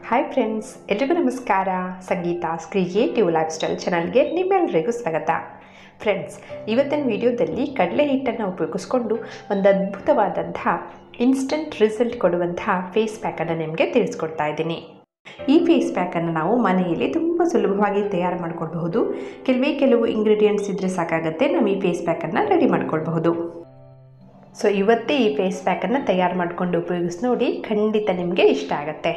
Hi friends, ಎಲ್ರಿಗೂ ನಮಸ್ಕಾರ. ಸಂಗೀತಾಸ್ creative life style ಚಾನಲ್ಗೆ ನಿಮ್ಮೆಲ್ಲರಿಗೂ ಸ್ವಾಗತ. ಫ್ರೆಂಡ್ಸ್, ಇವತ್ತಿನ ವಿಡಿಯೋದಲ್ಲಿ ಕಡಲೆ ಹಿಟ್ಟನ್ನು ಉಪಯೋಗಿಸ್ಕೊಂಡು ಒಂದು ಅದ್ಭುತವಾದಂತಹ ಇನ್ಸ್ಟಂಟ್ ರಿಸಲ್ಟ್ ಕೊಡುವಂತಹ ಫೇಸ್ ಪ್ಯಾಕನ್ನು ನಿಮಗೆ ತಿಳಿಸ್ಕೊಡ್ತಾ ಇದ್ದೀನಿ. ಈ ಫೇಸ್ ಪ್ಯಾಕನ್ನು ನಾವು ಮನೆಯಲ್ಲಿ ತುಂಬ ಸುಲಭವಾಗಿ ತಯಾರು ಮಾಡ್ಕೊಳ್ಬಹುದು. ಕೆಲವು ಇಂಗ್ರೀಡಿಯೆಂಟ್ಸ್ ಇದ್ದರೆ ಸಾಕಾಗುತ್ತೆ, ನಾವು ಈ ಫೇಸ್ ಪ್ಯಾಕನ್ನು ರೆಡಿ ಮಾಡ್ಕೊಳ್ಬಹುದು. ಸೊ ಇವತ್ತೇ ಈ ಫೇಸ್ ಪ್ಯಾಕನ್ನು ತಯಾರು ಮಾಡಿಕೊಂಡು ಉಪಯೋಗಿಸಿ ನೋಡಿ, ಖಂಡಿತ ನಿಮಗೆ ಇಷ್ಟ ಆಗುತ್ತೆ.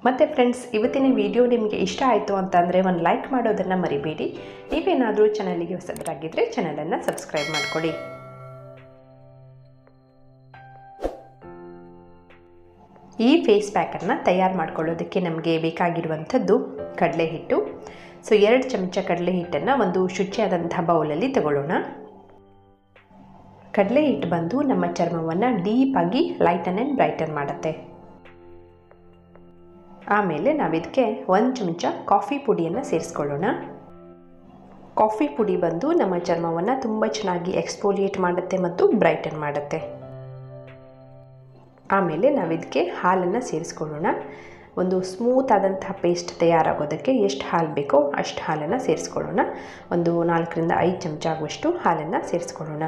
ಮತ್ತು ಫ್ರೆಂಡ್ಸ್, ಇವತ್ತಿನ ವಿಡಿಯೋ ನಿಮಗೆ ಇಷ್ಟ ಆಯಿತು ಅಂತಂದರೆ ಒಂದು ಲೈಕ್ ಮಾಡೋದನ್ನು ಮರಿಬೇಡಿ. ನೀವೇನಾದರೂ ಚಾನಲಿಗೆ ಹೊಸದರಾಗಿದ್ದರೆ ಚಾನಲನ್ನು ಸಬ್ಸ್ಕ್ರೈಬ್ ಮಾಡಿಕೊಡಿ. ಈ ಫೇಸ್ ಪ್ಯಾಕನ್ನು ತಯಾರು ಮಾಡ್ಕೊಳ್ಳೋದಕ್ಕೆ ನಮಗೆ ಬೇಕಾಗಿರುವಂಥದ್ದು ಕಡಲೆ ಹಿಟ್ಟು. ಸೊ 2 ಚಮಚ ಕಡಲೆ ಹಿಟ್ಟನ್ನು ಒಂದು ಶುಚಿಯಾದಂಥ ಬೌಲಲ್ಲಿ ತಗೊಳ್ಳೋಣ. ಕಡಲೆ ಹಿಟ್ಟು ಬಂದು ನಮ್ಮ ಚರ್ಮವನ್ನು ಡೀಪಾಗಿ ಲೈಟನ್ ಆ್ಯಂಡ್ ಬ್ರೈಟನ್ ಮಾಡುತ್ತೆ. ಆಮೇಲೆ ನಾವಿದಕ್ಕೆ 1 ಚಮಚ ಕಾಫಿ ಪುಡಿಯನ್ನು ಸೇರಿಸ್ಕೊಳ್ಳೋಣ. ಕಾಫಿ ಪುಡಿ ಬಂದು ನಮ್ಮ ಚರ್ಮವನ್ನು ತುಂಬ ಚೆನ್ನಾಗಿ ಎಕ್ಸ್ಫೋಲಿಯೇಟ್ ಮಾಡುತ್ತೆ ಮತ್ತು ಬ್ರೈಟನ್ ಮಾಡುತ್ತೆ. ಆಮೇಲೆ ನಾವಿದಕ್ಕೆ ಹಾಲನ್ನು ಸೇರಿಸ್ಕೊಳ್ಳೋಣ. ಒಂದು ಸ್ಮೂತ್ ಆದಂತಹ ಪೇಸ್ಟ್ ತಯಾರಾಗೋದಕ್ಕೆ ಎಷ್ಟು ಹಾಲು ಬೇಕೋ ಅಷ್ಟು ಹಾಲನ್ನು ಸೇರಿಸ್ಕೊಳ್ಳೋಣ. ಒಂದು 4 ರಿಂದ 5 ಚಮಚ ಆಗುವಷ್ಟು ಹಾಲನ್ನು ಸೇರಿಸ್ಕೊಳ್ಳೋಣ.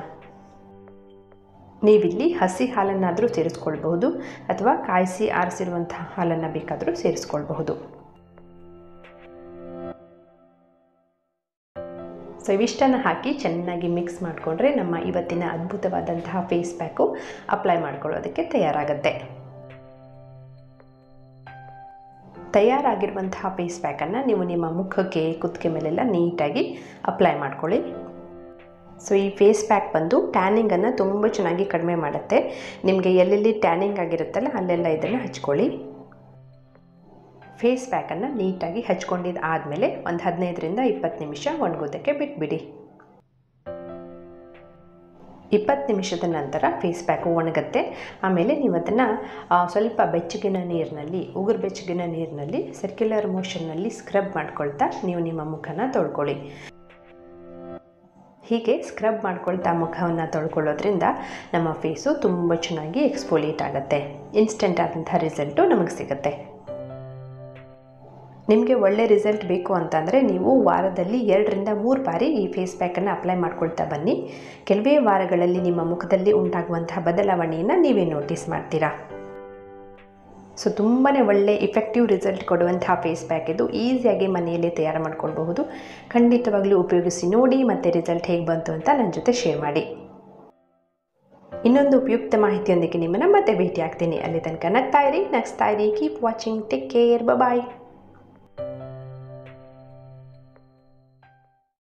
ನೀವಿಲ್ಲಿ ಹಸಿ ಹಾಲನ್ನಾದರೂ ಸೇರಿಸ್ಕೊಳ್ಬಹುದು ಅಥವಾ ಕಾಯಿಸಿ ಆರಿಸಿರುವಂತಹ ಹಾಲನ್ನು ಬೇಕಾದರೂ ಸೇರಿಸ್ಕೊಳ್ಬಹುದು. ಸೊ ಇವಿಷ್ಟನ್ನು ಹಾಕಿ ಚೆನ್ನಾಗಿ ಮಿಕ್ಸ್ ಮಾಡಿಕೊಂಡ್ರೆ ನಮ್ಮ ಇವತ್ತಿನ ಅದ್ಭುತವಾದಂತಹ ಫೇಸ್ ಪ್ಯಾಕು ಅಪ್ಲೈ ಮಾಡ್ಕೊಳ್ಳೋದಕ್ಕೆ ತಯಾರಾಗುತ್ತೆ. ತಯಾರಾಗಿರುವಂತಹ ಫೇಸ್ ಪ್ಯಾಕನ್ನು ನೀವು ನಿಮ್ಮ ಮುಖಕ್ಕೆ, ಕುತ್ತಿಗೆ ಮೇಲೆಲ್ಲ ನೀಟಾಗಿ ಅಪ್ಲೈ ಮಾಡ್ಕೊಳ್ಳಿ. ಸೊ ಈ ಫೇಸ್ ಪ್ಯಾಕ್ ಬಂದು ಟ್ಯಾನಿಂಗನ್ನು ತುಂಬ ಚೆನ್ನಾಗಿ ಕಡಿಮೆ ಮಾಡುತ್ತೆ. ನಿಮಗೆ ಎಲ್ಲೆಲ್ಲಿ ಟ್ಯಾನಿಂಗ್ ಆಗಿರುತ್ತಲ್ಲ ಅಲ್ಲೆಲ್ಲ ಇದನ್ನು ಹಚ್ಕೊಳ್ಳಿ. ಫೇಸ್ ಪ್ಯಾಕನ್ನು ನೀಟಾಗಿ ಹಚ್ಕೊಂಡಿದ್ದು ಆದಮೇಲೆ ಒಂದು 15 ರಿಂದ 20 ನಿಮಿಷ ಒಣಗೋದಕ್ಕೆ ಬಿಟ್ಬಿಡಿ. 20 ನಿಮಿಷದ ನಂತರ ಫೇಸ್ ಪ್ಯಾಕು ಒಣಗುತ್ತೆ. ಆಮೇಲೆ ನೀವು ಅದನ್ನು ಸ್ವಲ್ಪ ಬೆಚ್ಚಗಿನ ನೀರಿನಲ್ಲಿ, ಉಗುರು ಬೆಚ್ಚಗಿನ ನೀರಿನಲ್ಲಿ ಸರ್ಕ್ಯುಲರ್ ಮೋಷನ್ನಲ್ಲಿ ಸ್ಕ್ರಬ್ ಮಾಡ್ಕೊಳ್ತಾ ನೀವು ನಿಮ್ಮ ಮುಖನ ತೊಳ್ಕೊಳ್ಳಿ. ಹೀಗೆ ಸ್ಕ್ರಬ್ ಮಾಡ್ಕೊಳ್ತಾ ಮುಖವನ್ನು ತೊಳ್ಕೊಳ್ಳೋದ್ರಿಂದ ನಮ್ಮ ಫೇಸು ತುಂಬ ಚೆನ್ನಾಗಿ ಎಕ್ಸ್ಫೋಲಿಯೇಟ್ ಆಗುತ್ತೆ. ಇನ್ಸ್ಟೆಂಟ್ ಆದಂಥ ರಿಸಲ್ಟು ನಮಗೆ ಸಿಗುತ್ತೆ. ನಿಮಗೆ ಒಳ್ಳೆ ರಿಸಲ್ಟ್ ಬೇಕು ಅಂತಂದರೆ ನೀವು ವಾರದಲ್ಲಿ 2 ರಿಂದ 3 ಬಾರಿ ಈ ಫೇಸ್ ಪ್ಯಾಕನ್ನು ಅಪ್ಲೈ ಮಾಡ್ಕೊಳ್ತಾ ಬನ್ನಿ. ಕೆಲವೇ ವಾರಗಳಲ್ಲಿ ನಿಮ್ಮ ಮುಖದಲ್ಲಿ ಉಂಟಾಗುವಂತಹ ಬದಲಾವಣೆಯನ್ನು ನೀವೇ ನೋಟಿಸ್ ಮಾಡ್ತೀರಾ. ಸೊ ತುಂಬಾ ಒಳ್ಳೆ ಇಫೆಕ್ಟಿವ್ ರಿಸಲ್ಟ್ ಕೊಡುವಂತಹ ಫೇಸ್ ಪ್ಯಾಕ್ ಇದು. ಈಸಿಯಾಗಿ ಮನೆಯಲ್ಲೇ ತಯಾರು ಮಾಡ್ಕೊಳ್ಬಹುದು. ಖಂಡಿತವಾಗ್ಲೂ ಉಪಯೋಗಿಸಿ ನೋಡಿ ಮತ್ತು ರಿಸಲ್ಟ್ ಹೇಗೆ ಬಂತು ಅಂತ ನನ್ನ ಜೊತೆ ಶೇರ್ ಮಾಡಿ. ಇನ್ನೊಂದು ಉಪಯುಕ್ತ ಮಾಹಿತಿಯೊಂದಿಗೆ ನಿಮ್ಮನ್ನು ಮತ್ತೆ ಭೇಟಿ ಆಗ್ತೀನಿ. ಅಲ್ಲಿ ತನಕ ನಗ್ತಾ ಇರಿ, ಕೀಪ್ ವಾಚಿಂಗ್, ಟೇಕ್ ಕೇರ್, ಬಾಯ್.